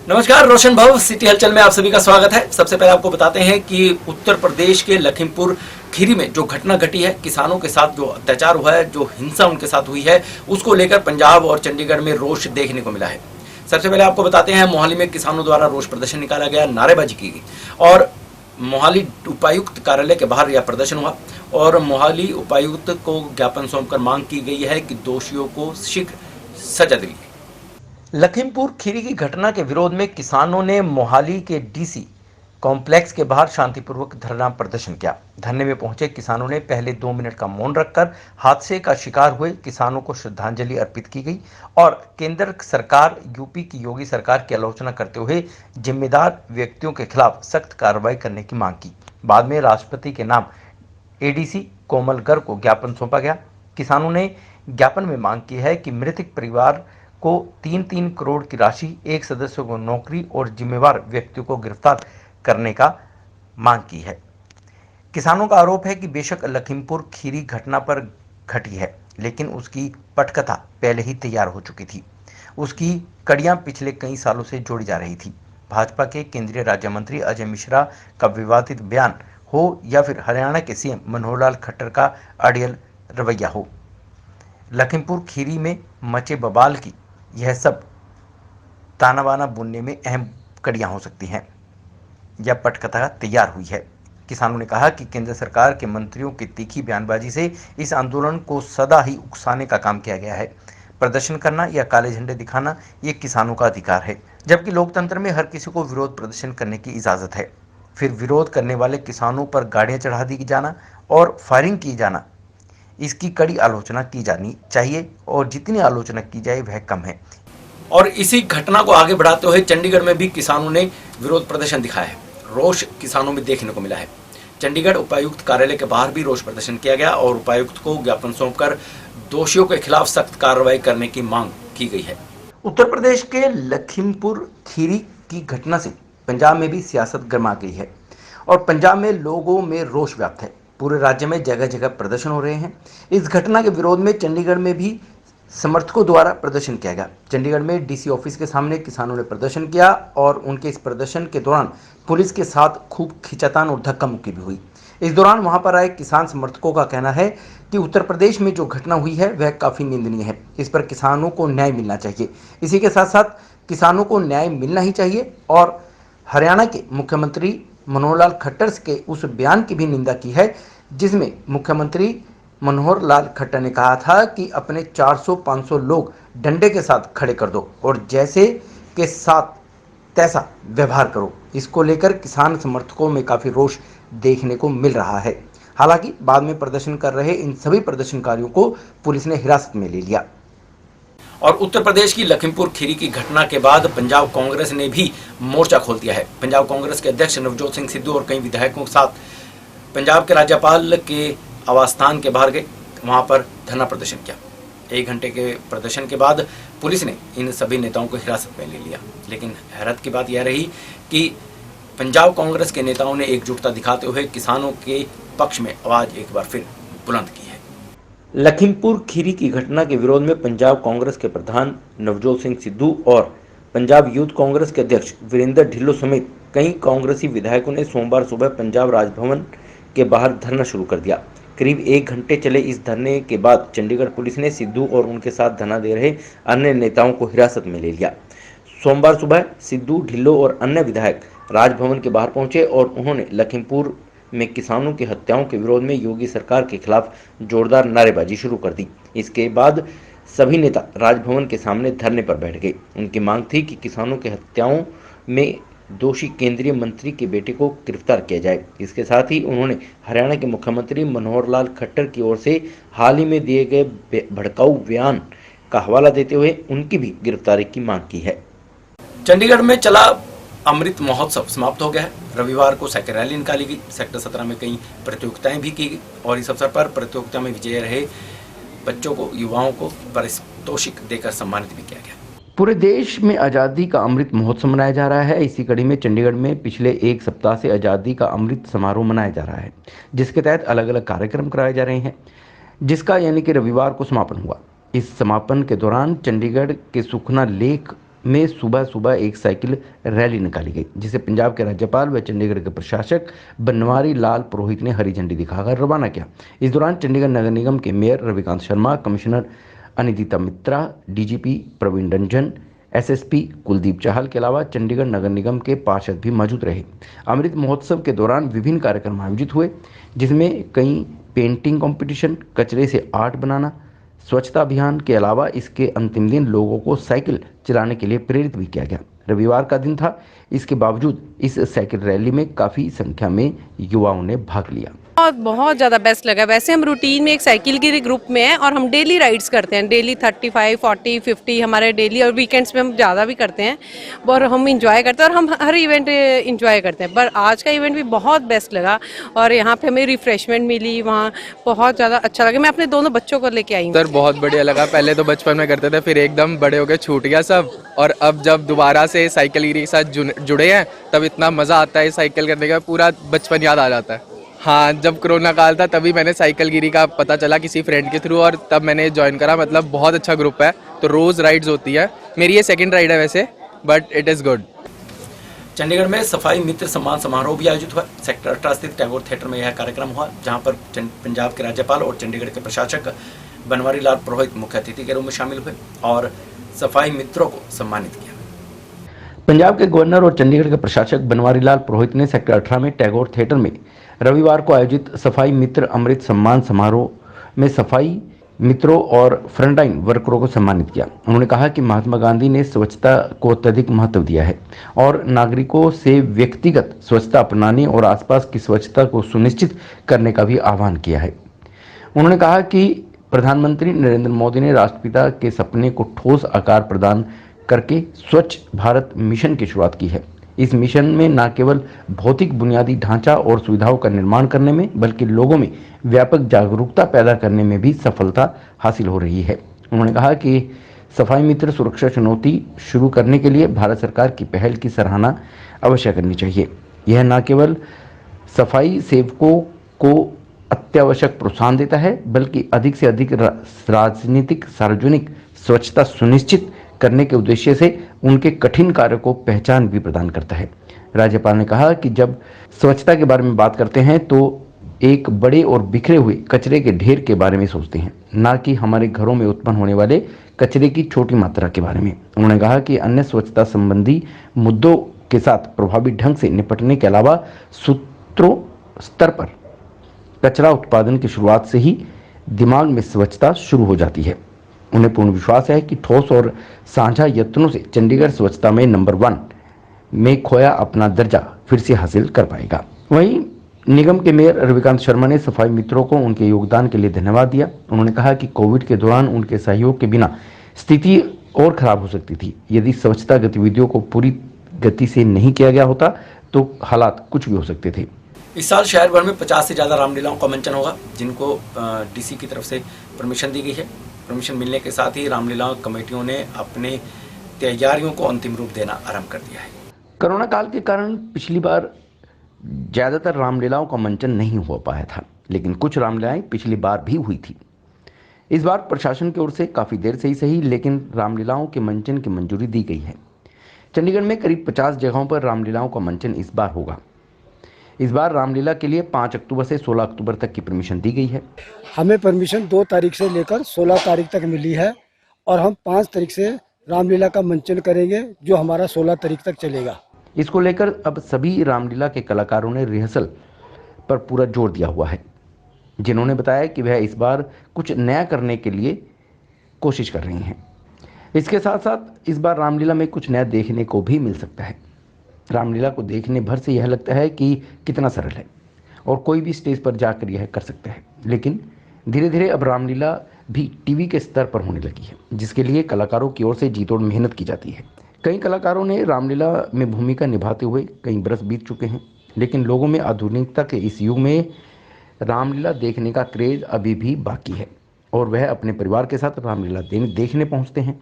नमस्कार, रोशन भव सिटी हलचल में आप सभी का स्वागत है। सबसे पहले आपको बताते हैं कि उत्तर प्रदेश के लखीमपुर खीरी में जो घटना घटी है, किसानों के साथ जो अत्याचार हुआ है, जो हिंसा उनके साथ हुई है, उसको लेकर पंजाब और चंडीगढ़ में रोष देखने को मिला है। सबसे पहले आपको बताते हैं, मोहाली में किसानों द्वारा रोष प्रदर्शन निकाला गया, नारेबाजी की गई और मोहाली उपायुक्त कार्यालय के बाहर यह प्रदर्शन हुआ और मोहाली उपायुक्त को ज्ञापन सौंपकर मांग की गई है कि दोषियों को शीघ्र सजा दिलाई। लखीमपुर खीरी की घटना के विरोध में किसानों ने मोहाली के डीसी कॉम्प्लेक्स के बाहर शांतिपूर्वक धरना प्रदर्शन किया। धरने में पहुंचे किसानों ने पहले 2 मिनट का मौन रखकर हादसे का शिकार हुए किसानों को श्रद्धांजलि अर्पित की गई और केंद्र सरकार यूपी की योगी सरकार की आलोचना करते हुए जिम्मेदार व्यक्तियों के खिलाफ सख्त कार्रवाई करने की मांग की। बाद में राष्ट्रपति के नाम एडीसी कोमल गर्ग को ज्ञापन सौंपा गया। किसानों ने ज्ञापन में मांग की है कि मृतक परिवार को 3-3 करोड़ की राशि, एक सदस्य को नौकरी और जिम्मेवार व्यक्तियों को गिरफ्तार करने का मांग की है। किसानों का आरोप है कि बेशक लखीमपुर खीरी घटना पर घटी है, लेकिन उसकी पटकथा पहले ही तैयार हो चुकी थी। उसकी कड़ियां पिछले कई सालों से जोड़ी जा रही थी। भाजपा के केंद्रीय राज्य मंत्री अजय मिश्रा का विवादित बयान हो या फिर हरियाणा के सीएम मनोहर लाल खट्टर का अड़ियल रवैया हो, लखीमपुर खीरी में मचे बवाल की यह सब ताना बाना बुनने में अहम कड़ियां हो सकती हैं। यह पटकथा तैयार हुई है। किसानों ने कहा कि केंद्र सरकार के मंत्रियों की तीखी बयानबाजी से इस आंदोलन को सदा ही उकसाने का काम किया गया है। प्रदर्शन करना या काले झंडे दिखाना ये किसानों का अधिकार है, जबकि लोकतंत्र में हर किसी को विरोध प्रदर्शन करने की इजाजत है। फिर विरोध करने वाले किसानों पर गाड़ियां चढ़ा दी जाना और फायरिंग की जाना, इसकी कड़ी आलोचना की जानी चाहिए और जितनी आलोचना की जाए वह कम है। और इसी घटना को आगे बढ़ाते हुए चंडीगढ़ में भी किसानों ने विरोध प्रदर्शन दिखाया है। रोष किसानों में देखने को मिला है। चंडीगढ़ उपायुक्त कार्यालय के बाहर भी रोष प्रदर्शन किया गया और उपायुक्त को ज्ञापन सौंपकर दोषियों के खिलाफ सख्त कार्रवाई करने की मांग की गई है। उत्तर प्रदेश के लखीमपुर खीरी की घटना से पंजाब में भी सियासत गर्मा गई है और पंजाब में लोगों में रोष व्याप्त है। पूरे राज्य में जगह जगह प्रदर्शन हो रहे हैं। इस घटना के विरोध में चंडीगढ़ में भी समर्थकों द्वारा प्रदर्शन किया गया। चंडीगढ़ में डीसी ऑफिस के सामने किसानों ने प्रदर्शन किया और उनके इस प्रदर्शन के दौरान पुलिस के साथ खूब खींचातान और धक्का मुक्की भी हुई। इस दौरान वहां पर आए किसान समर्थकों का कहना है कि उत्तर प्रदेश में जो घटना हुई है वह काफी निंदनीय है। इस पर किसानों को न्याय मिलना चाहिए। इसी के साथ साथ किसानों को न्याय मिलना ही चाहिए और हरियाणा के मुख्यमंत्री मनोहर लाल खट्टर के उस बयान की भी निंदा की है, जिसमें मुख्यमंत्री मनोहर लाल खट्टर ने कहा था कि अपने 400-500 लोग डंडे के साथ खड़े कर दो और जैसे के साथ तैसा व्यवहार करो। इसको लेकर किसान समर्थकों में काफी रोष देखने को मिल रहा है। हालांकि बाद में प्रदर्शन कर रहे इन सभी प्रदर्शनकारियों को पुलिस ने हिरासत में ले लिया। और उत्तर प्रदेश की लखीमपुर खीरी की घटना के बाद पंजाब कांग्रेस ने भी मोर्चा खोल दिया है। पंजाब कांग्रेस के अध्यक्ष नवजोत सिंह सिद्धू और कई विधायकों के साथ पंजाब के राज्यपाल के आवास स्थान के बाहर गए, वहां पर धरना प्रदर्शन किया। 1 घंटे के प्रदर्शन के बाद पुलिस ने इन सभी नेताओं को हिरासत में ले लिया। लेकिन हैरत की बात यह रही कि पंजाब कांग्रेस के नेताओं ने एकजुटता दिखाते हुए किसानों के पक्ष में आवाज एक बार फिर बुलंद की है। लखीमपुर खीरी की घटना के विरोध में पंजाब कांग्रेस के प्रधान नवजोत सिंह सिद्धू और पंजाब यूथ कांग्रेस के अध्यक्ष वीरेंद्र ढिल्लों समेत कई कांग्रेसी विधायकों ने सोमवार सुबह पंजाब राजभवन के बाहर धरना शुरू कर दिया। करीब 1 घंटे चले इस धरने के बाद चंडीगढ़ पुलिस ने सिद्धू और उनके साथ धरना दे रहे अन्य नेताओं को हिरासत में ले लिया। सोमवार सुबह सिद्धू, ढिल्लों और अन्य विधायक राजभवन के बाहर पहुंचे और उन्होंने लखीमपुर में किसानों की हत्याओं के विरोध में योगी सरकार के खिलाफ जोरदार नारेबाजी शुरू कर दी। इसके बाद सभी नेता राजभवन के सामने धरने पर बैठ गए। उनकी मांग थी कि किसानों की हत्याओं में दोषी केंद्रीय मंत्री के बेटे को गिरफ्तार किया जाए। इसके साथ ही उन्होंने हरियाणा के मुख्यमंत्री मनोहर लाल खट्टर की ओर से हाल ही में दिए गए भड़काऊ बयान का हवाला देते हुए उनकी भी गिरफ्तारी की मांग की है। चंडीगढ़ में चला अमृत महोत्सव समाप्त हो गया है। रविवार को साइकिल रैली निकाली गई। सेक्टर 17 में कई प्रतियोगिताएं भी की गई और इस अवसर पर प्रतियोगिता में विजयी रहे बच्चों को, युवाओं को पारितोषिक देकर सम्मानित भी किया गया। पूरे देश में आज़ादी का अमृत महोत्सव मनाया जा रहा है। इसी कड़ी में चंडीगढ़ में पिछले 1 सप्ताह से आज़ादी का अमृत समारोह मनाया जा रहा है, जिसके तहत अलग अलग कार्यक्रम कराए जा रहे हैं, जिसका यानी कि रविवार को समापन हुआ। इस समापन के दौरान चंडीगढ़ के सुखना लेक में सुबह सुबह एक साइकिल रैली निकाली गई, जिसे पंजाब के राज्यपाल व चंडीगढ़ के प्रशासक बनवारी लाल पुरोहित ने हरी झंडी दिखाकर रवाना किया। इस दौरान चंडीगढ़ नगर निगम के मेयर रविकांत शर्मा, कमिश्नर अनिदिता मित्रा, डीजीपी प्रवीण रंजन, एसएसपी कुलदीप चाहल के अलावा चंडीगढ़ नगर निगम के पार्षद भी मौजूद रहे। अमृत महोत्सव के दौरान विभिन्न कार्यक्रम आयोजित हुए, जिसमें कई पेंटिंग कंपटीशन, कचरे से आर्ट बनाना, स्वच्छता अभियान के अलावा इसके अंतिम दिन लोगों को साइकिल चलाने के लिए प्रेरित भी किया गया। रविवार का दिन था, इसके बावजूद इस साइकिल रैली में काफ़ी संख्या में युवाओं ने भाग लिया। बहुत ज़्यादा बेस्ट लगा। वैसे हम रूटीन में एक साइकिल के ग्रुप में हैं और हम डेली राइड्स करते हैं, डेली 35, 40, 50 हमारे डेली, और वीकेंड्स में हम ज़्यादा भी करते हैं और हम इंजॉय करते हैं और हम हर इवेंट इंजॉय करते हैं। पर आज का इवेंट भी बहुत बेस्ट लगा और यहाँ पे हमें रिफ्रेशमेंट मिली, वहाँ बहुत ज़्यादा अच्छा लगा। मैं अपने दोनों बच्चों को लेके आई हूँ। सर बहुत बढ़िया लगा। पहले तो बचपन में करते थे, फिर एकदम बड़े हो गए, छूट गया सब, और अब जब दोबारा से साइकिल के साथ जुड़े हैं तब इतना मज़ा आता है साइकिल करने का, पूरा बचपन याद आ जाता है। हाँ, जब कोरोना काल था तभी मैंने साइकिल गिरी का पता चला किसी फ्रेंड के थ्रू, और तब मैंने ज्वाइन करा। मतलब बहुत अच्छा ग्रुप है, तो रोज़ राइड्स होती है। मेरी ये सेकंड राइड है वैसे, but it is good. Chandigarh में सफाई मित्र सम्मान समारोह भी आयोजित हुआ। सेक्टर 18 स्थित टैगोर थिएटर में यह कार्यक्रम हुआ, जहां पर पंजाब के राज्यपाल और चंडीगढ़ के प्रशासक बनवारी लाल पुरोहित मुख्य अतिथि के रूप में शामिल हुए और सफाई मित्रों को सम्मानित किया। पंजाब के गवर्नर और चंडीगढ़ के प्रशासक बनवारी लाल पुरोहित ने सेक्टर 18 में टैगोर थिएटर में रविवार को आयोजित सफाई मित्र अमृत सम्मान समारोह में सफाई मित्रों और फ्रंटलाइन वर्करों को सम्मानित किया। उन्होंने कहा कि महात्मा गांधी ने स्वच्छता को अत्यधिक महत्व दिया है और नागरिकों से व्यक्तिगत स्वच्छता अपनाने और आसपास की स्वच्छता को सुनिश्चित करने का भी आह्वान किया है। उन्होंने कहा कि प्रधानमंत्री नरेंद्र मोदी ने राष्ट्रपिता के सपने को ठोस आकार प्रदान करके स्वच्छ भारत मिशन की शुरुआत की है। इस मिशन में न केवल भौतिक बुनियादी ढांचा और सुविधाओं का निर्माण करने में, बल्कि लोगों में व्यापक जागरूकता पैदा करने में भी सफलता हासिल हो रही है। उन्होंने कहा कि सफाई मित्र सुरक्षा चुनौती शुरू करने के लिए भारत सरकार की पहल की सराहना अवश्य करनी चाहिए। यह न केवल सफाई सेवकों को अत्यावश्यक प्रोत्साहन देता है, बल्कि अधिक से अधिक राजनीतिक सार्वजनिक स्वच्छता सुनिश्चित करने के उद्देश्य से उनके कठिन कार्य को पहचान भी प्रदान करता है। राज्यपाल ने कहा कि जब स्वच्छता के बारे में बात करते हैं तो एक बड़े और बिखरे हुए कचरे के ढेर के बारे में सोचते हैं, न कि हमारे घरों में उत्पन्न होने वाले कचरे की छोटी मात्रा के बारे में। उन्होंने कहा कि अन्य स्वच्छता संबंधी मुद्दों के साथ प्रभावी ढंग से निपटने के अलावा सूत्रों स्तर पर कचरा उत्पादन की शुरुआत से ही दिमाग में स्वच्छता शुरू हो जाती है। उन्हें पूर्ण विश्वास है कि ठोस और साझा यत्नों से चंडीगढ़ स्वच्छता में नंबर 1 में खोया अपना दर्जा फिर से हासिल कर पाएगा। वहीं निगम के मेयर रविकांत शर्मा ने सफाई मित्रों को उनके योगदान के लिए धन्यवाद दिया। उन्होंने कहा कि कोविड के दौरान उनके सहयोग के बिना स्थिति और खराब हो सकती थी। यदि स्वच्छता गतिविधियों को पूरी गति से नहीं किया गया होता तो हालात कुछ भी हो सकते थे। इस साल शहर भर में 50 से ज़्यादा रामलीलाओं का मंचन होगा, जिनको डीसी की तरफ से परमिशन दी गई है। परमिशन मिलने के साथ ही रामलीला कमेटियों ने अपने तैयारियों को अंतिम रूप देना आरंभ कर दिया है। कोरोना काल के कारण पिछली बार ज़्यादातर रामलीलाओं का मंचन नहीं हो पाया था, लेकिन कुछ रामलीलाएं पिछली बार भी हुई थी। इस बार प्रशासन की ओर से काफ़ी देर से ही सही, लेकिन रामलीलाओं के मंचन की मंजूरी दी गई है। चंडीगढ़ में करीब 50 जगहों पर रामलीलाओं का मंचन इस बार होगा। इस बार रामलीला के लिए 5 अक्टूबर से 16 अक्टूबर तक की परमिशन दी गई है। हमें परमिशन 2 तारीख से लेकर 16 तारीख तक मिली है और हम 5 तारीख से रामलीला का मंचन करेंगे, जो हमारा 16 तारीख तक चलेगा। इसको लेकर अब सभी रामलीला के कलाकारों ने रिहर्सल पर पूरा जोर दिया हुआ है, जिन्होंने बताया कि वह इस बार कुछ नया करने के लिए कोशिश कर रही हैं। इसके साथ साथ इस बार रामलीला में कुछ नया देखने को भी मिल सकता है। रामलीला को देखने भर से यह लगता है कि कितना सरल है और कोई भी स्टेज पर जाकर यह कर सकता है, लेकिन धीरे धीरे अब रामलीला भी टीवी के स्तर पर होने लगी है, जिसके लिए कलाकारों की ओर से जीतोड़ मेहनत की जाती है। कई कलाकारों ने रामलीला में भूमिका निभाते हुए कई बरस बीत चुके हैं, लेकिन लोगों में आधुनिकता के इस युग में रामलीला देखने का क्रेज अभी भी बाकी है और वह अपने परिवार के साथ रामलीला देखने पहुंचते हैं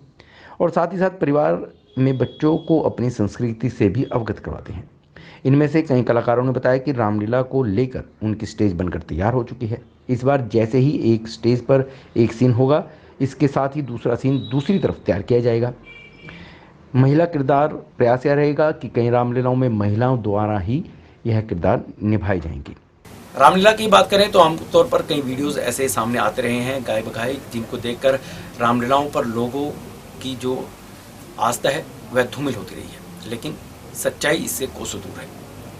और साथ ही साथ परिवार में बच्चों को अपनी संस्कृति से भी अवगत करवाते हैं। इनमें से कई कलाकारों ने बताया कि रामलीला को लेकर उनकी स्टेज बनकर तैयार हो चुकी है। इस बार जैसे ही एक स्टेज पर एक सीन होगा, इसके साथ ही दूसरा सीन दूसरी तरफ तैयार किया जाएगा। महिला किरदार प्रयास यह रहेगा कि कई रामलीलाओं में महिलाओं द्वारा ही यह किरदार निभाई जाएंगी। रामलीला की बात करें तो आमतौर पर कई वीडियोस ऐसे सामने आते रहे हैं गाय बगाए, जिनको देखकर रामलीलाओं पर लोगों की जो आस्था है वह धूमिल होती रही है, लेकिन सच्चाई इससे कोसों दूर है।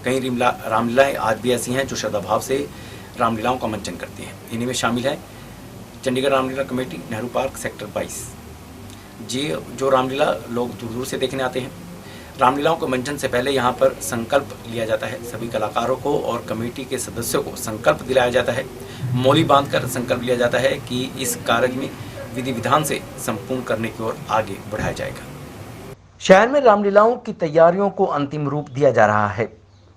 कई रामलीलाएं आज भी ऐसी हैं जो श्रद्धा भाव से रामलीलाओं का मंचन करती हैं। इन्हीं में शामिल है Chandigarh Ramlila committee, Nehru park, sector 22। जी जो रामलीला लोग दूर दूर से देखने आते हैं। रामलीलाओं के मंचन से पहले यहाँ पर संकल्प लिया जाता है। सभी कलाकारों को और कमेटी के सदस्यों को संकल्प दिलाया जाता है। मौली बांधकर संकल्प लिया जाता है कि इस कार्य में विधि विधान से संपूर्ण करने की ओर आगे बढ़ाया जाएगा। शहर में रामलीलाओं की तैयारियों को अंतिम रूप दिया जा रहा है,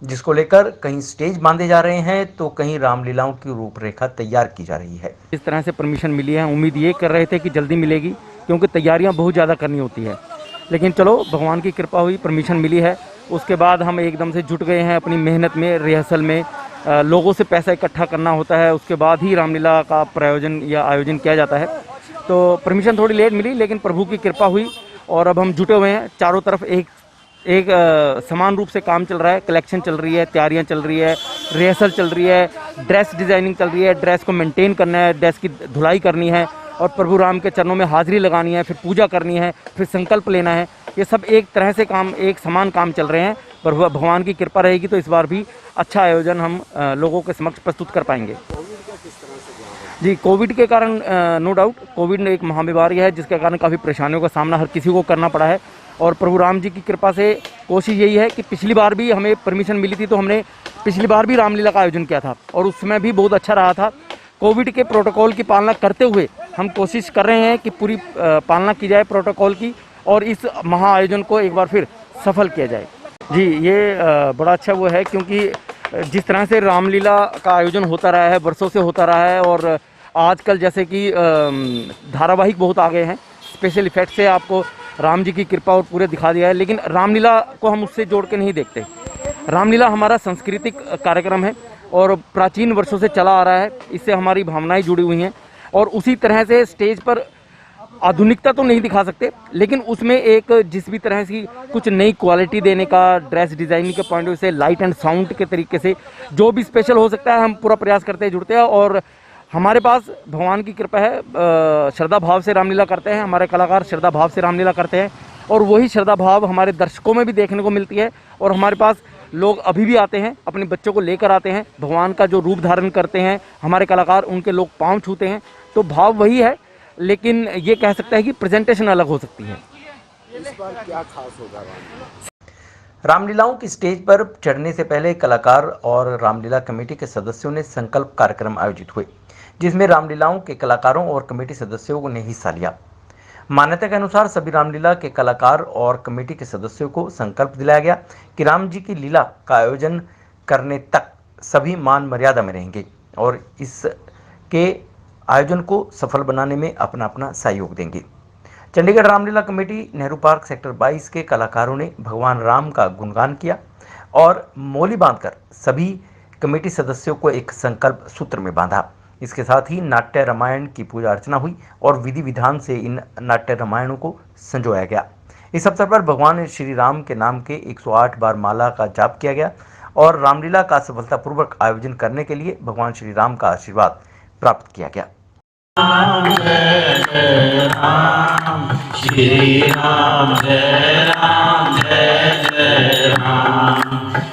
जिसको लेकर कहीं स्टेज बांधे जा रहे हैं तो कहीं रामलीलाओं की रूपरेखा तैयार की जा रही है। इस तरह से परमिशन मिली है, उम्मीद ये कर रहे थे कि जल्दी मिलेगी क्योंकि तैयारियां बहुत ज़्यादा करनी होती है, लेकिन चलो भगवान की कृपा हुई, परमिशन मिली है। उसके बाद हम एकदम से जुट गए हैं अपनी मेहनत में, रिहर्सल में। लोगों से पैसा इकट्ठा करना होता है, उसके बाद ही रामलीला का प्रायोजन या आयोजन किया जाता है। तो परमिशन थोड़ी लेट मिली, लेकिन प्रभु की कृपा हुई और अब हम जुटे हुए हैं। चारों तरफ एक समान रूप से काम चल रहा है, कलेक्शन चल रही है, तैयारियां चल रही है, रिहर्सल चल रही है, ड्रेस डिज़ाइनिंग चल रही है, ड्रेस को मेंटेन करना है, ड्रेस की धुलाई करनी है और प्रभु राम के चरणों में हाजिरी लगानी है, फिर पूजा करनी है, फिर संकल्प लेना है। ये सब एक तरह से काम, एक समान काम चल रहे हैं। पर भगवान की कृपा रहेगी तो इस बार भी अच्छा आयोजन हम लोगों के समक्ष प्रस्तुत कर पाएंगे। जी, कोविड के कारण नो डाउट, कोविड एक महाबीमारी है जिसके कारण काफ़ी परेशानियों का सामना हर किसी को करना पड़ा है। और प्रभु राम जी की कृपा से कोशिश यही है कि पिछली बार भी हमें परमिशन मिली थी, तो हमने पिछली बार भी रामलीला का आयोजन किया था और उसमें भी बहुत अच्छा रहा था। कोविड के प्रोटोकॉल की पालना करते हुए हम कोशिश कर रहे हैं कि पूरी पालना की जाए प्रोटोकॉल की और इस महा आयोजन को एक बार फिर सफल किया जाए। जी, ये बड़ा अच्छा वो है क्योंकि जिस तरह से रामलीला का आयोजन होता रहा है, वर्षों से होता रहा है और आजकल जैसे कि धारावाहिक बहुत आ गए हैं, स्पेशल इफेक्ट से आपको राम जी की कृपा और पूरे दिखा दिया है, लेकिन रामलीला को हम उससे जोड़ के नहीं देखते। रामलीला हमारा सांस्कृतिक कार्यक्रम है और प्राचीन वर्षों से चला आ रहा है, इससे हमारी भावनाएं जुड़ी हुई हैं और उसी तरह से स्टेज पर आधुनिकता तो नहीं दिखा सकते, लेकिन उसमें एक जिस भी तरह की कुछ नई क्वालिटी देने का, ड्रेस डिज़ाइनिंग के पॉइंट ऑफ व्यू से, लाइट एंड साउंड के तरीके से जो भी स्पेशल हो सकता है हम पूरा प्रयास करते हैं, जुड़ते हैं। और हमारे पास भगवान की कृपा है, श्रद्धा भाव से रामलीला करते हैं, हमारे कलाकार श्रद्धा भाव से रामलीला करते हैं और वही श्रद्धा भाव हमारे दर्शकों में भी देखने को मिलती है। और हमारे पास लोग अभी भी आते हैं, अपने बच्चों को लेकर आते हैं, भगवान का जो रूप धारण करते हैं हमारे कलाकार, उनके लोग पाँव छूते हैं, तो भाव वही है, लेकिन ये कह सकता है कि प्रेजेंटेशन अलग हो सकती है। इस बार क्या खास होगा? रामलीलाओं की स्टेज पर चढ़ने से पहले कलाकार और रामलीला कमेटी के सदस्यों ने संकल्प कार्यक्रम आयोजित हुए, जिसमें रामलीलाओं के कलाकारों और कमेटी सदस्यों ने हिस्सा लिया। मान्यता के अनुसार सभी रामलीला के कलाकार और कमेटी के सदस्यों को संकल्प दिलाया गया कि राम जी की लीला का आयोजन करने तक सभी मान मर्यादा में रहेंगे और इसके आयोजन को सफल बनाने में अपना अपना सहयोग देंगे। Chandigarh Ramlila committee, Nehru park, sector 22 के कलाकारों ने भगवान राम का गुणगान किया और मौली बांधकर सभी कमेटी सदस्यों को एक संकल्प सूत्र में बांधा। इसके साथ ही नाट्य रामायण की पूजा अर्चना हुई और विधि विधान से इन नाट्य रामायणों को संजोया गया। इस अवसर पर भगवान श्री राम के नाम के 108 बार माला का जाप किया गया और रामलीला का सफलतापूर्वक आयोजन करने के लिए भगवान श्री राम का आशीर्वाद प्राप्त किया गया। जय राम, श्री राम जय राम, जय जय राम,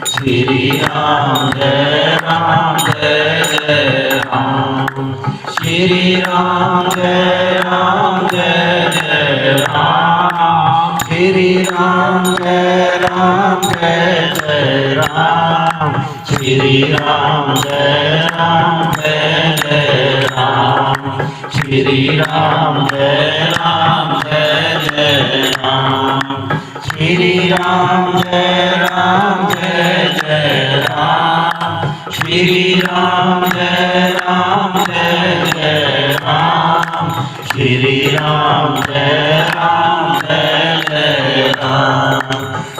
श्री राम जय राम, जय जय राम, श्री राम जय राम, जय जय राम, श्री राम जय राम, जय जय राम, श्री राम जय राम, जय जय राम, श्री राम जय राम, जय जय राम, श्री राम जय राम, जय जय राम, श्री राम जय राम, जय जय राम, श्री राम जय राम, जय जय राम,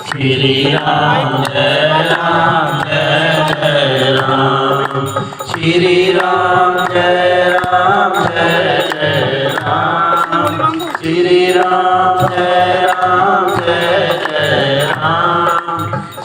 श्री राम जय राम, जय जय राम, श्री राम जय राम, जय जय राम, श्री राम जय राम, जय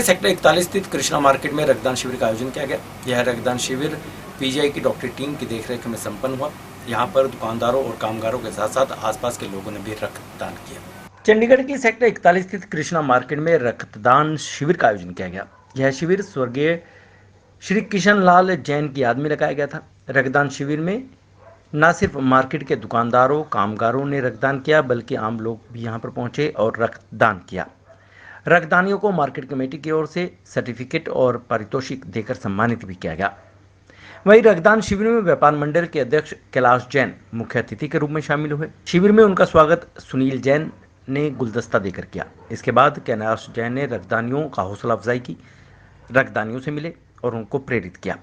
के सेक्टर 41 स्थित कृष्णा मार्केट में रक्तदान शिविर का आयोजन किया गया। यह रक्तदान शिविर पीजीआई की डॉक्टरी टीम की देखरेख में संपन्न हुआ। यहाँ पर दुकानदारों और कामगारों के साथ साथ आसपास के लोगों ने भी रक्तदान किया। चंडीगढ़ के सेक्टर 41 स्थित कृष्णा मार्केट में रक्तदान शिविर का आयोजन किया गया। यह शिविर स्वर्गीय श्री किशन लाल जैन की याद में लगाया गया था। रक्तदान शिविर में न सिर्फ मार्केट के दुकानदारों कामगारों ने रक्तदान किया, बल्कि आम लोग भी यहां पर पहुंचे और रक्तदान किया। रक्तदानियों को मार्केट कमेटी की ओर से सर्टिफिकेट और पारितोषिक देकर सम्मानित भी किया गया। वहीं रक्तदान शिविर में व्यापार मंडल के अध्यक्ष कैलाश जैन मुख्य अतिथि के रूप में शामिल हुए। शिविर में उनका स्वागत सुनील जैन ने गुलदस्ता देकर किया। इसके बाद कैलाश जैन ने रक्तदानियों का हौसला अफजाई की, रक्तदानियों से मिले और उनको प्रेरित किया।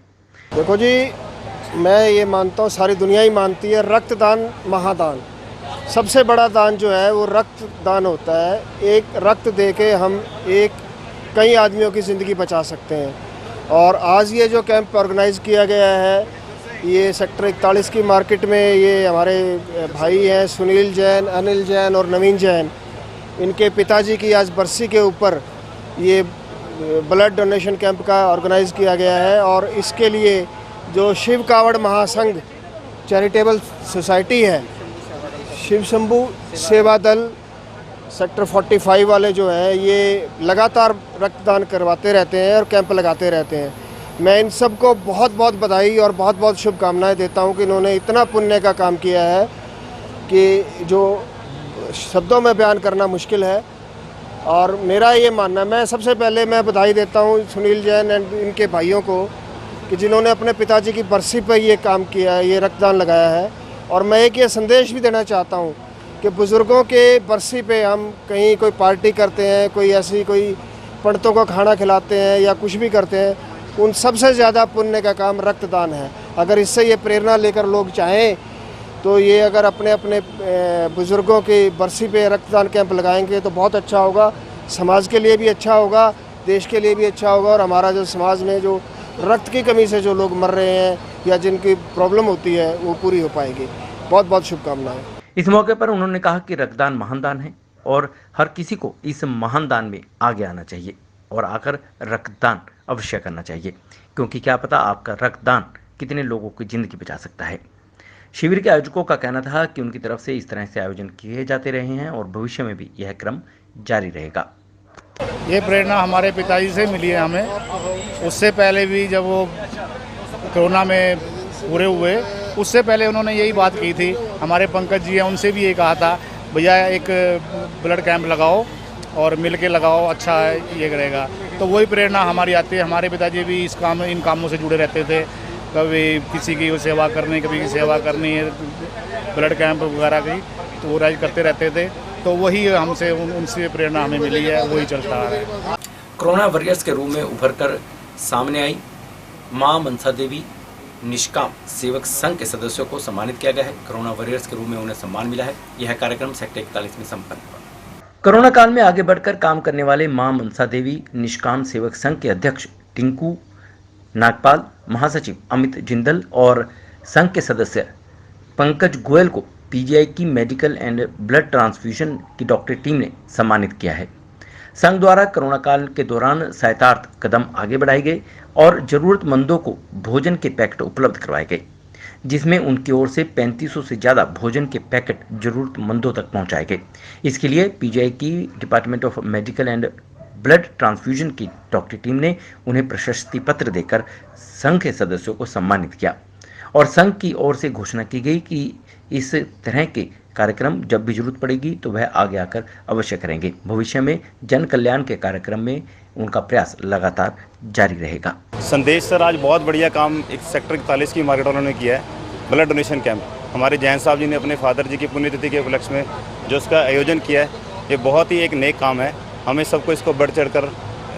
देखो जी, मैं ये मानता हूँ, सारी दुनिया ही मानती है, रक्तदान महादान। सबसे बड़ा दान जो है वो रक्तदान होता है। एक रक्त दे के हम कई आदमियों की ज़िंदगी बचा सकते हैं। और आज ये जो कैंप ऑर्गेनाइज़ किया गया है, ये सेक्टर 41 की मार्केट में, ये हमारे भाई हैं सुनील जैन, अनिल जैन और नवीन जैन, इनके पिताजी की आज बरसी के ऊपर ये ब्लड डोनेशन कैंप का ऑर्गेनाइज़ किया गया है। और इसके लिए जो शिव कावड़ महासंघ चैरिटेबल सोसाइटी है, शिव शंभू सेवा दल सेक्टर 45 वाले जो है, ये लगातार रक्तदान करवाते रहते हैं और कैंप लगाते रहते हैं। मैं इन सब को बहुत बहुत बधाई और बहुत बहुत शुभकामनाएं देता हूं कि इन्होंने इतना पुण्य का काम किया है कि जो शब्दों में बयान करना मुश्किल है। और मेरा ये मानना, मैं सबसे पहले मैं बधाई देता हूं सुनील जैन एंड इनके भाइयों को कि जिन्होंने अपने पिताजी की बरसी पर ये काम किया है, ये रक्तदान लगाया है। और मैं एक ये संदेश भी देना चाहता हूँ कि बुज़ुर्गों के बरसी पे हम कहीं कोई पार्टी करते हैं, कोई ऐसी कोई पंडितों को खाना खिलाते हैं या कुछ भी करते हैं, उन सबसे ज़्यादा पुण्य का काम रक्तदान है। अगर इससे ये प्रेरणा लेकर लोग चाहें तो ये अगर अपने अपने बुज़ुर्गों की बरसी पे रक्तदान कैंप लगाएंगे तो बहुत अच्छा होगा। समाज के लिए भी अच्छा होगा, देश के लिए भी अच्छा होगा। और हमारा जो समाज में जो रक्त की कमी से जो लोग मर रहे हैं या जिनकी प्रॉब्लम होती है, वो पूरी हो पाएगी। बहुत बहुत शुभकामनाएं। इस मौके पर उन्होंने कहा कि रक्तदान महान दान है और हर किसी को इस महान दान में आगे आना चाहिए और आकर रक्तदान अवश्य करना चाहिए, क्योंकि क्या पता आपका रक्तदान कितने लोगों की जिंदगी बचा सकता है। शिविर के आयोजकों का कहना था कि उनकी तरफ से इस तरह से आयोजन किए जाते रहे हैं और भविष्य में भी यह क्रम जारी रहेगा। ये प्रेरणा हमारे पिताजी से मिली है हमें। उससे पहले भी जब वो कोरोना में पूरे हुए, उससे पहले उन्होंने यही बात की थी। हमारे पंकज जी हैं, उनसे भी ये कहा था, भैया एक ब्लड कैंप लगाओ और मिल के लगाओ, अच्छा है, ये करेगा। तो वही प्रेरणा हमारी आती है। हमारे पिताजी भी इन कामों से जुड़े रहते थे, कभी किसी की सेवा करनी, कभी की सेवा करनी है, ब्लड कैंप वगैरह की, तो वो राइज करते रहते थे। तो वही हमसे उनसे प्रेरणा हमें मिली है, वही चलता आ रहा है। कोरोना वॉरियर्स के रूप में उभर कर सामने आई मां मनसा देवी निष्काम सेवक संघ के सदस्यों को सम्मानित किया गया है। कोरोना वॉरियर्स के रूप में उन्हें सम्मान मिला है। यह कार्यक्रम सेक्टर 41 में संपन्न हुआ। कोरोना काल में आगे बढ़कर काम करने वाले मां मनसा देवी निष्काम सेवक संघ के अध्यक्ष टिंकू नागपाल, महासचिव अमित जिंदल और संघ के सदस्य पंकज गोयल को पीजीआई की मेडिकल एंड ब्लड ट्रांसफ्यूजन की डॉक्टरी टीम ने सम्मानित किया है। संघ द्वारा कोरोना काल के दौरान सहायतार्थ कदम आगे बढ़ाए गए और जरूरतमंदों को भोजन के पैकेट उपलब्ध करवाए गए, जिसमें उनकी ओर से 3500 से ज़्यादा भोजन के पैकेट जरूरतमंदों तक पहुंचाए गए। इसके लिए पीजीआई की department of medical and blood transfusion की डॉक्टरी टीम ने उन्हें प्रशस्ति पत्र देकर संघ के सदस्यों को सम्मानित किया और संघ की ओर से घोषणा की गई कि इस तरह के कार्यक्रम जब भी जरूरत पड़ेगी तो वह आगे आकर अवश्य करेंगे। भविष्य में जन कल्याण के कार्यक्रम में उनका प्रयास लगातार जारी रहेगा। संदेश सर, आज बहुत बढ़िया काम एक सेक्टर 41 की मार्केट वालों ने किया है। ब्लड डोनेशन कैंप हमारे जैन साहब जी ने अपने फादर जी की पुण्यतिथि के उपलक्ष्य में जो उसका आयोजन किया है, ये बहुत ही एक नेक काम है। हमें सबको इसको बढ़ चढ़ कर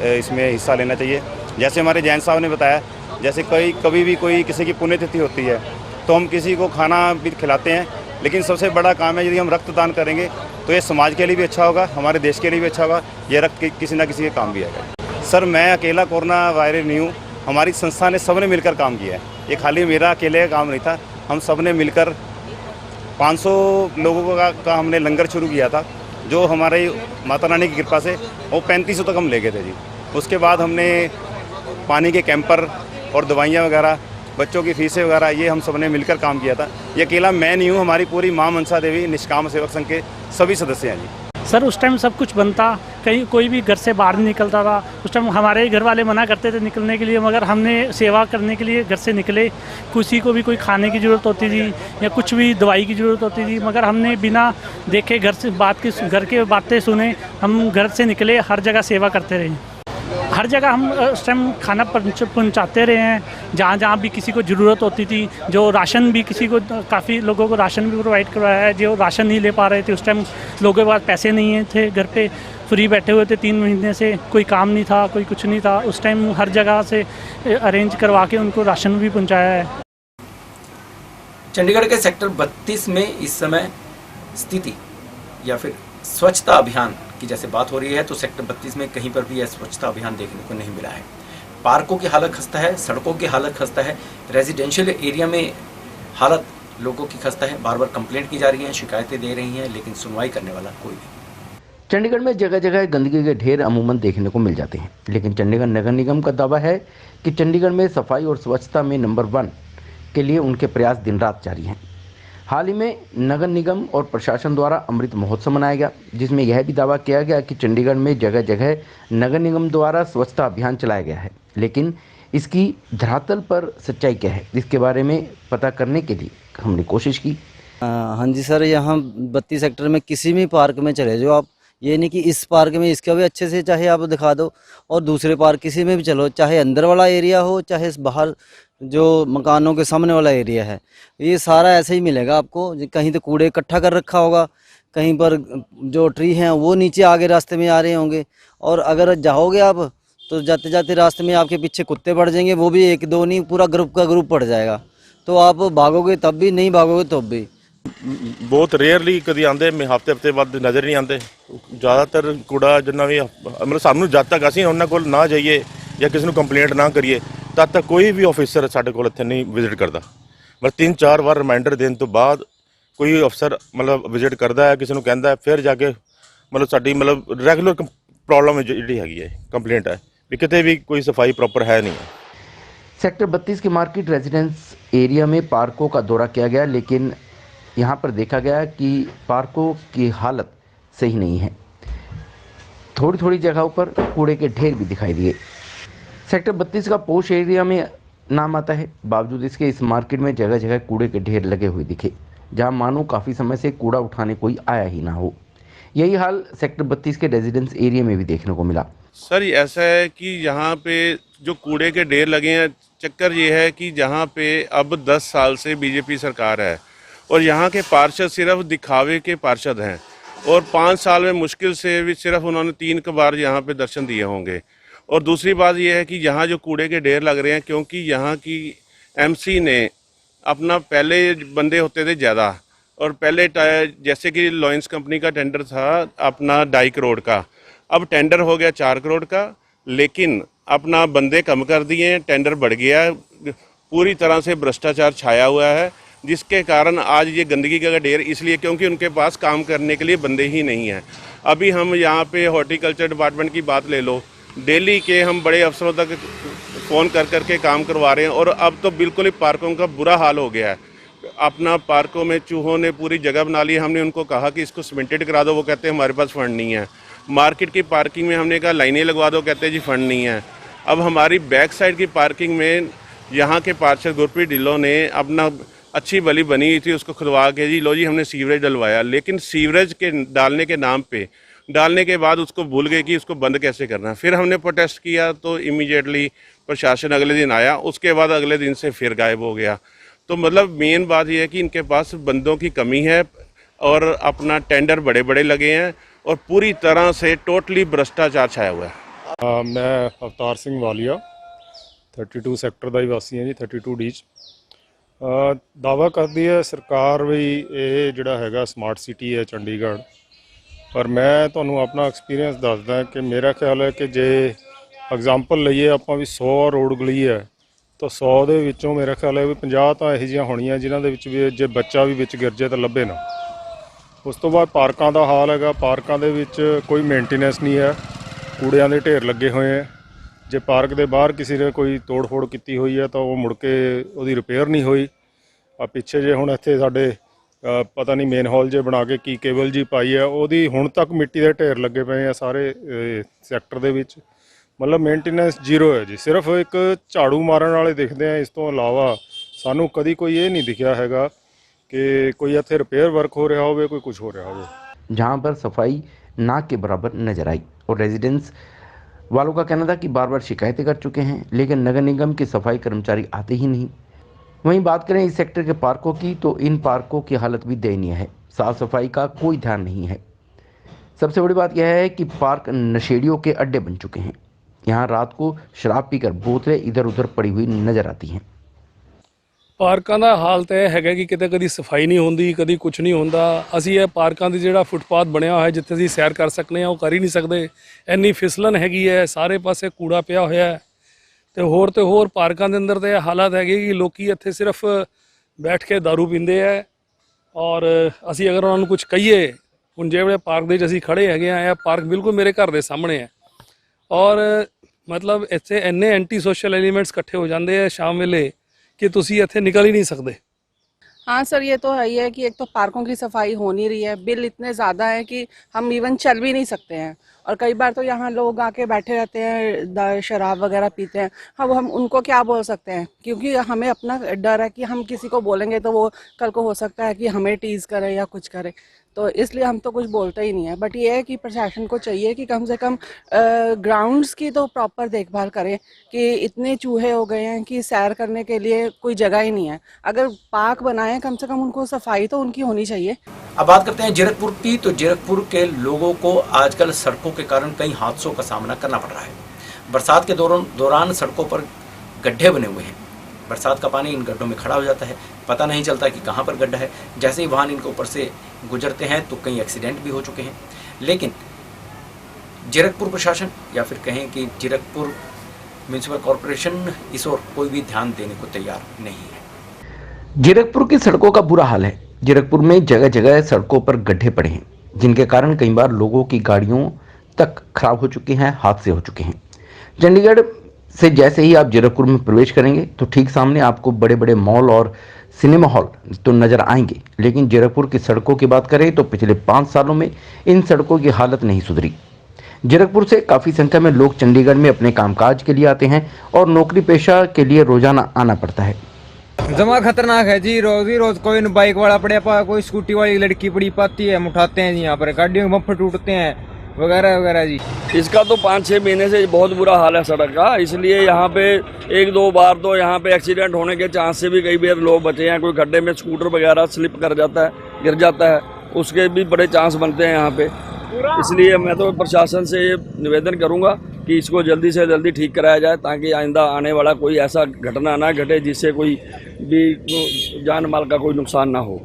इसमें हिस्सा लेना चाहिए। जैसे हमारे जैन साहब ने बताया, जैसे कभी भी कोई किसी की पुण्यतिथि होती है तो हम किसी को खाना भी खिलाते हैं, लेकिन सबसे बड़ा काम है यदि हम रक्तदान करेंगे तो ये समाज के लिए भी अच्छा होगा, हमारे देश के लिए भी अच्छा होगा। ये रक्त किसी न किसी के काम भी आएगा। सर, मैं अकेला कोरोना वायरस नहीं हूँ, हमारी संस्था ने सबने मिलकर काम किया है। ये खाली मेरा अकेले का काम नहीं था, हम सब ने मिलकर 500 लोगों का हमने लंगर शुरू किया था, जो हमारे माता रानी की कृपा से वो 3500 तक हम ले गए थे जी। उसके बाद हमने पानी के कैंपर और दवाइयाँ वगैरह, बच्चों की फीसें वगैरह, ये हम सब ने मिलकर काम किया था। ये अकेला मैं नहीं हूँ, हमारी पूरी माँ मनसा देवी निष्काम सेवक संघ के सभी सदस्य हैं जी। सर उस टाइम सब कुछ बनता, कहीं कोई भी घर से बाहर नहीं निकलता था। उस टाइम हमारे घर वाले मना करते थे निकलने के लिए, मगर हमने सेवा करने के लिए घर से निकले। किसी को भी कोई खाने की ज़रूरत होती थी या कुछ भी दवाई की ज़रूरत होती थी, मगर हमने बिना देखे घर के बातें सुने हम घर से निकले, हर जगह सेवा करते रहे। हर जगह हम उस टाइम खाना पहुंचाते रहे हैं, जहाँ जहाँ भी किसी को ज़रूरत होती थी। जो राशन भी किसी को, काफ़ी लोगों को राशन भी प्रोवाइड करवाया है। जो राशन नहीं ले पा रहे थे, उस टाइम लोगों के पास पैसे नहीं थे, घर पे फ्री बैठे हुए थे 3 महीने से, कोई काम नहीं था, कोई कुछ नहीं था। उस टाइम हर जगह से अरेंज करवा के उनको राशन भी पहुँचाया है। चंडीगढ़ के सेक्टर 32 में इस समय स्थिति या फिर स्वच्छता अभियान की जैसे बात हो रही है, तो सेक्टर 32 में कहीं पर भी यह स्वच्छता अभियान देखने को नहीं मिला है। पार्कों की हालत खस्ता है, सड़कों की हालत खस्ता है, रेजिडेंशियल एरिया में हालत लोगों की खस्ता है। बार बार कंप्लेंट की जा रही है, शिकायतें दे रही हैं, लेकिन सुनवाई करने वाला कोई नहीं। चंडीगढ़ में जगह जगह गंदगी के ढेर अमूमन देखने को मिल जाते हैं, लेकिन चंडीगढ़ नगर निगम का दावा है कि चंडीगढ़ में सफाई और स्वच्छता में नंबर 1 के लिए उनके प्रयास दिन रात जारी हैं। हाल ही में नगर निगम और प्रशासन द्वारा अमृत महोत्सव मनाया गया, जिसमें यह भी दावा किया गया कि चंडीगढ़ में जगह जगह नगर निगम द्वारा स्वच्छता अभियान चलाया गया है, लेकिन इसकी धरातल पर सच्चाई क्या है, इसके बारे में पता करने के लिए हमने कोशिश की। हाँ जी सर, यहाँ 32 सेक्टर में किसी भी पार्क में चले जाओ आप, ये नहीं कि इस पार्क में इसका भी अच्छे से चाहे आप दिखा दो, और दूसरे पार्क किसी में भी चलो, चाहे अंदर वाला एरिया हो चाहे बाहर जो मकानों के सामने वाला एरिया है, ये सारा ऐसे ही मिलेगा आपको। कहीं तो कूड़े इकट्ठा कर रखा होगा, कहीं पर जो ट्री हैं वो नीचे आगे रास्ते में आ रहे होंगे, और अगर जाओगे आप तो जाते जाते रास्ते में आपके पीछे कुत्ते पड़ जाएंगे, वो भी 1-2 नहीं, पूरा ग्रुप का ग्रुप पड़ जाएगा। तो आप भागोगे तब भी, नहीं भागोगे तब भी। बहुत रेयरली कभी आते, हफ्ते बाद नज़र नहीं आते। ज़्यादातर कूड़ा जिन्ना भी मतलब सानू जद तक असीं उन्हां कोल ना जाइए या किसी को कंप्लेंट ना करिए, तद तक कोई भी ऑफिसर साडे कोल इत्थे नहीं विजिट करता। मतलब 3-4 बार रिमाइंडर देने तो बाद कोई अफसर मतलब विजिट करता है, किसी को कहता है, फिर जाके मतलब साडी मतलब रैगूलर प्रॉब्लम जी हैगी है, कंप्लेंट है भी कितने भी कोई सफाई प्रॉपर है नहीं है। सेक्टर 32 के मार्केट रेजिडेंस एरिया में पार्कों का दौरा किया गया, लेकिन यहाँ पर देखा गया कि पार्कों की हालत सही नहीं है। थोड़ी थोड़ी जगहों पर कूड़े के ढेर भी दिखाई दिए। सेक्टर 32 का पोश एरिया में नाम आता है, बावजूद इसके इस मार्केट में जगह जगह कूड़े के ढेर लगे हुए दिखे, जहाँ मानो काफ़ी समय से कूड़ा उठाने कोई आया ही ना हो। यही हाल सेक्टर 32 के रेजिडेंस एरिया में भी देखने को मिला। सर ऐसा है कि यहाँ पे जो कूड़े के ढेर लगे हैं, चक्कर ये है कि जहाँ पे अब 10 साल से बीजेपी सरकार है और यहाँ के पार्षद सिर्फ दिखावे के पार्षद हैं, और 5 साल में मुश्किल से भी सिर्फ उन्होंने 3 बार यहाँ पे दर्शन दिए होंगे। और दूसरी बात यह है कि यहाँ जो कूड़े के ढेर लग रहे हैं, क्योंकि यहाँ की एमसी ने अपना, पहले बंदे होते थे ज़्यादा, और पहले जैसे कि लॉयंस कंपनी का टेंडर था अपना 2.5 करोड़ का, अब टेंडर हो गया 4 करोड़ का, लेकिन अपना बंदे कम कर दिए हैं, टेंडर बढ़ गया, पूरी तरह से भ्रष्टाचार छाया हुआ है, जिसके कारण आज ये गंदगी का ढेर, इसलिए क्योंकि उनके पास काम करने के लिए बंदे ही नहीं हैं। अभी हम यहाँ पे हॉर्टिकल्चर डिपार्टमेंट की बात ले लो, डेली के हम बड़े अफसरों तक फ़ोन कर करके काम करवा रहे हैं, और अब तो बिल्कुल ही पार्कों का बुरा हाल हो गया है। अपना पार्कों में चूहों ने पूरी जगह बना ली। हमने उनको कहा कि इसको सीमेंटेड करा दो, वो कहते हैं हमारे पास फंड नहीं है। मार्केट की पार्किंग में हमने कहा लाइनें लगवा दो, कहते हैं जी फंड नहीं है। अब हमारी बैक साइड की पार्किंग में यहाँ के पार्षद गुरप्रीत ढिल्लों ने अपना अच्छी भली बनी हुई थी, उसको खुलवा के जी लो जी हमने सीवरेज डलवाया, लेकिन सीवरेज के डालने के नाम पे डालने के बाद उसको भूल गए कि उसको बंद कैसे करना है। फिर हमने प्रोटेस्ट किया तो इमीडिएटली प्रशासन अगले दिन आया, उसके बाद अगले दिन से फिर गायब हो गया। तो मतलब मेन बात यह है कि इनके पास बंदों की कमी है, और अपना टेंडर बड़े बड़े लगे हैं, और पूरी तरह से टोटली भ्रष्टाचार छाया हुआ है। मैं अवतार सिंह वालिया 32 ਸੈਕਟਰ ਦਾ ਹੀ ਵਾਸੀ ਹਾਂ ਜੀ, 32 ਡੀ 'ਚ। ਦਾਅਵਾ ਕਰਦੀ ਹੈ ਸਰਕਾਰ ਵੀ ਇਹ ਜਿਹੜਾ ਹੈਗਾ ਸਮਾਰਟ ਸਿਟੀ ਹੈ ਚੰਡੀਗੜ੍ਹ, ਪਰ ਮੈਂ ਤੁਹਾਨੂੰ ਆਪਣਾ ਐਕਸਪੀਰੀਅੰਸ ਦੱਸਦਾ ਕਿ ਮੇਰਾ ਖਿਆਲ ਹੈ ਕਿ ਜੇ ਐਗਜ਼ਾਮਪਲ ਲਈਏ ਆਪਾਂ ਵੀ 100 ਰੋਡ ਗਲੀ ਹੈ ਤਾਂ 100 ਦੇ ਵਿੱਚੋਂ ਮੇਰਾ ਖਿਆਲ ਹੈ ਵੀ 50 ਤਾਂ ਇਹੋ ਜਿਹੀਆਂ ਹੋਣੀਆਂ ਜਿਨ੍ਹਾਂ ਦੇ ਵਿੱਚ ਵੀ ਜੇ ਬੱਚਾ ਵੀ ਵਿੱਚ ਗਿਰ ਜਾਏ ਤਾਂ ਲੱਭੇ ਨਾ। ਉਸ ਤੋਂ ਬਾਅਦ ਪਾਰਕਾਂ ਦਾ ਹਾਲ ਹੈਗਾ, ਪਾਰਕਾਂ ਦੇ ਵਿੱਚ ਕੋਈ ਮੇਨਟੇਨੈਂਸ ਨਹੀਂ ਹੈ, ਕੂੜਿਆਂ ਦੇ ਢੇਰ ਲੱਗੇ ਹੋਏ ਹੈ, ਜੇ ਪਾਰਕ ਦੇ ਬਾਹਰ ਕਿਸੇ ਨੇ ਕੋਈ ਤੋੜ-ਫੋੜ ਕੀਤੀ ਹੋਈ ਹੈ ਤਾਂ ਉਹ ਮੁੜ ਕੇ ਉਹਦੀ ਰਿਪੇਅਰ ਨਹੀਂ ਹੋਈ। ਆ ਪਿੱਛੇ ਜੇ ਹੁਣ ਇੱਥੇ ਸਾਡੇ ਪਤਾ ਨਹੀਂ ਮੇਨ ਹਾਲ ਜੇ ਬਣਾ ਕੇ ਕੀ ਕੇਬਲ ਜੀ ਪਾਈ ਹੈ, ਉਹਦੀ ਹੁਣ ਤੱਕ ਮਿੱਟੀ ਦੇ ਢੇਰ ਲੱਗੇ ਪਏ ਆ ਸਾਰੇ ਸੈਕਟਰ ਦੇ ਵਿੱਚ। ਮਤਲਬ ਮੇਨਟੇਨੈਂਸ ਜ਼ੀਰੋ ਹੈ ਜੀ। ਸਿਰਫ ਇੱਕ ਝਾੜੂ ਮਾਰਨ ਵਾਲੇ ਦਿਖਦੇ ਆ, ਇਸ ਤੋਂ ਇਲਾਵਾ ਸਾਨੂੰ ਕਦੀ ਕੋਈ ਇਹ ਨਹੀਂ ਦਿਖਿਆ ਹੈਗਾ कि कोई इत्थे रिपेयर वर्क हो रहा हो, कोई कुछ हो रहा हो। जहां पर सफाई ना के बराबर नजर आई और रेजिडेंट्स वालों का कहना था कि बार बार शिकायतें कर चुके हैं लेकिन नगर निगम के सफाई कर्मचारी आते ही नहीं। वहीं बात करें इस सेक्टर के पार्कों की तो इन पार्कों की हालत भी दयनीय है, साफ सफाई का कोई ध्यान नहीं है। सबसे बड़ी बात यह है कि पार्क नशेड़ियों के अड्डे बन चुके हैं। यहाँ रात को शराब पीकर बोतलें इधर उधर पड़ी हुई नजर आती हैं। ਪਾਰਕਾਂ ਦਾ ਹਾਲ ਤਾਂ ਇਹ ਹੈਗਾ ਕਿ ਕਿਤੇ ਕਦੀ ਸਫਾਈ ਨਹੀਂ ਹੁੰਦੀ, ਕਦੀ ਕੁਝ ਨਹੀਂ ਹੁੰਦਾ। ਅਸੀਂ ਇਹ ਪਾਰਕਾਂ ਦੀ ਜਿਹੜਾ ਫੁੱਟਪਾਥ ਬਣਿਆ ਹੋਇਆ ਜਿੱਥੇ ਅਸੀਂ ਸੈਰ ਕਰ ਸਕਨੇ ਆ ਉਹ ਕਰ ਹੀ ਨਹੀਂ ਸਕਦੇ, ਇੰਨੀ ਫਿਸਲਣ ਹੈਗੀ ਹੈ, ਸਾਰੇ ਪਾਸੇ ਕੂੜਾ ਪਿਆ ਹੋਇਆ ਹੈ। ਤੇ ਹੋਰ ਪਾਰਕਾਂ ਦੇ ਅੰਦਰ ਤਾਂ ਇਹ ਹਾਲਤ ਹੈਗੀ ਕਿ ਲੋਕੀ ਇੱਥੇ ਸਿਰਫ ਬੈਠ ਕੇ ਦਾਰੂ ਪੀਂਦੇ ਆ। ਔਰ ਅਸੀਂ ਅਗਰ ਉਹਨਾਂ ਨੂੰ ਕੁਝ ਕਹੀਏ, ਹੁਣ ਜਿਹੜੇ ਪਾਰਕ ਦੇ ਵਿੱਚ ਅਸੀਂ ਖੜੇ ਹੈਗੇ ਆ, ਇਹ ਪਾਰਕ ਬਿਲਕੁਲ ਮੇਰੇ ਘਰ ਦੇ ਸਾਹਮਣੇ ਹੈ ਔਰ ਮਤਲਬ ਇੱਥੇ ਇੰਨੇ ਐਂਟੀ ਸੋਸ਼ਲ ਐਲੀਮੈਂਟਸ ਇਕੱਠੇ ਹੋ ਜਾਂਦੇ ਆ ਸ਼ਾਮ ਵੇਲੇ कि तुसी इत्थे निकल ही नहीं सकते। हाँ सर, ये तो है ही है कि एक तो पार्कों की सफाई हो नहीं रही है, बिल इतने ज़्यादा है कि हम इवन चल भी नहीं सकते हैं। और कई बार तो यहाँ लोग आके बैठे रहते हैं, शराब वगैरह पीते हैं। अब हम उनको क्या बोल सकते हैं, क्योंकि हमें अपना डर है कि हम किसी को बोलेंगे तो वो कल को हो सकता है कि हमें टीज़ करे या कुछ करे, तो इसलिए हम तो कुछ बोलते ही नहीं है। बट ये है कि प्रशासन को चाहिए कि कम से कम ग्राउंड्स की तो प्रॉपर देखभाल करें कि इतने चूहे हो गए हैं कि सैर करने के लिए कोई जगह ही नहीं है। अगर पार्क बनाए कम से कम उनको सफाई तो उनकी होनी चाहिए। अब बात करते हैं जीरकपुर की, तो जीरकपुर के लोगों को आजकल सड़कों के कारण कई हादसों का सामना करना पड़ रहा है। बरसात के दौरान सड़कों पर गड्ढे बने हुए हैं। बरसात का पानी इन गड्ढों में खड़ा हो जाता है, पता नहीं चलता कि कहाँ पर गड्ढा है। जैसे ही वाहन इनके ऊपर से गुजरते हैं तो कई एक्सीडेंट भी हो चुके हैं। लेकिन जीरकपुर प्रशासन या फिर कहें कि जीरकपुर म्यूनसिपल कॉरपोरेशन इस ओर कोई भी ध्यान देने को तैयार नहीं है। जीरकपुर की सड़कों का बुरा हाल है। जीरकपुर में जगह जगह सड़कों पर गड्ढे पड़े हैं जिनके कारण कई बार लोगों की गाड़ियों तक खराब हो चुकी हैं, हादसे हो चुके हैं। चंडीगढ़ से जैसे ही आप जीरकपुर में प्रवेश करेंगे तो ठीक सामने आपको बड़े बड़े मॉल और सिनेमा हॉल तो नज़र आएंगे, लेकिन जीरकपुर की सड़कों की बात करें तो पिछले 5 सालों में इन सड़कों की हालत नहीं सुधरी। जीरकपुर से काफ़ी संख्या में लोग चंडीगढ़ में अपने कामकाज के लिए आते हैं और नौकरी पेशा के लिए रोजाना आना पड़ता है। जमा खतरनाक है जी, रोज ही रोज कोई बाइक वाला पड़े पा, कोई स्कूटी वाली लड़की पड़ी पाती है, हम उठाते हैं जी, यहाँ पर गाड़ियों के बम्पर टूटते हैं वगैरह वगैरह जी। इसका तो 5-6 महीने से बहुत बुरा हाल है सड़क का, इसलिए यहाँ पे 1-2 बार तो यहाँ पे एक्सीडेंट होने के चांस से भी कई बार लोग बचे हैं। कोई गड्ढे में स्कूटर वगैरह स्लिप कर जाता है, गिर जाता है, उसके भी बड़े चांस बनते हैं यहाँ पे। इसलिए मैं तो प्रशासन से ये निवेदन करूँगा कि इसको जल्दी से जल्दी ठीक कराया जाए ताकि आइंदा आने वाला कोई ऐसा घटना ना घटे जिससे कोई भी जान माल का कोई नुकसान ना हो।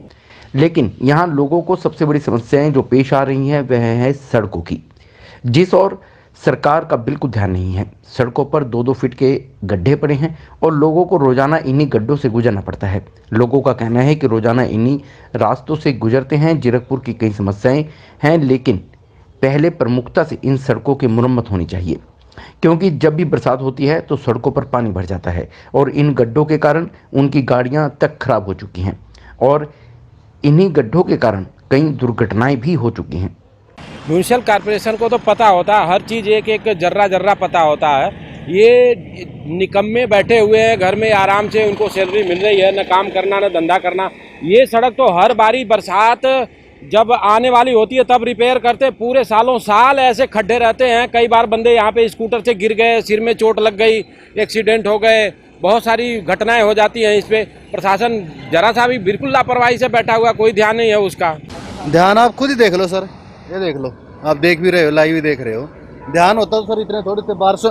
लेकिन यहाँ लोगों को सबसे बड़ी समस्याएं जो पेश आ रही हैं वह है सड़कों की, जिस और सरकार का बिल्कुल ध्यान नहीं है। सड़कों पर 2-2 फीट के गड्ढे पड़े हैं और लोगों को रोजाना इन्हीं गड्ढों से गुजरना पड़ता है। लोगों का कहना है कि रोजाना इन्हीं रास्तों से गुजरते हैं। जीरकपुर की कई समस्याएं हैं, लेकिन पहले प्रमुखता से इन सड़कों की मुरम्मत होनी चाहिए, क्योंकि जब भी बरसात होती है तो सड़कों पर पानी भर जाता है और इन गड्ढों के कारण उनकी गाड़ियां तक खराब हो चुकी हैं और इन्हीं गड्ढों के कारण कई दुर्घटनाएं भी हो चुकी हैं। म्यूनसिपल कॉरपोरेशन को तो पता होता है, हर चीज़ एक एक जर्रा पता होता है। ये निकम्मे बैठे हुए हैं घर में, आराम से उनको सैलरी मिल रही है, न काम करना न धंधा करना। ये सड़क तो हर बारी बरसात जब आने वाली होती है तब रिपेयर करते, पूरे सालों साल ऐसे खड्डे रहते हैं। कई बार बंदे यहाँ पे स्कूटर से गिर गए, सिर में चोट लग गई, एक्सीडेंट हो गए, बहुत सारी घटनाएं हो जाती हैं। इस पर प्रशासन जरा सा भी बिल्कुल लापरवाही से बैठा हुआ, कोई ध्यान नहीं है उसका। ध्यान आप खुद ही देख लो सर, ये देख लो, आप देख भी रहे हो, लाइव भी देख रहे हो। ध्यान होता तो सर इतने थोड़े से बारिश,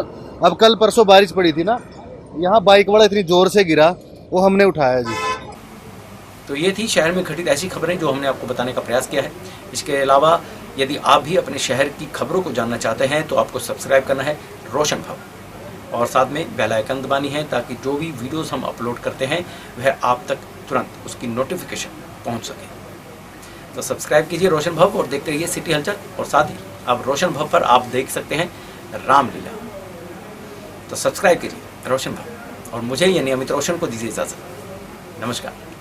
अब कल परसों बारिश पड़ी थी ना, यहाँ बाइक वाला इतनी जोर से गिरा, वो हमने उठाया जी। तो ये थी शहर में घटित ऐसी खबरें जो हमने आपको बताने का प्रयास किया है। इसके अलावा यदि आप भी अपने शहर की खबरों को जानना चाहते हैं तो आपको सब्सक्राइब करना है रोशन भव और साथ में बेल आइकन दबानी है ताकि जो भी वीडियोस हम अपलोड करते हैं वह आप तक तुरंत उसकी नोटिफिकेशन पहुंच सके। तो सब्सक्राइब कीजिए रोशन भव और देखते रहिए सिटी हलचल। और साथ ही अब रोशन भव पर आप देख सकते हैं रामलीला। तो तो सब्सक्राइब कीजिए रोशन भाई और मुझे यानी अमित रोशन को दीजिए इजाजत। नमस्कार।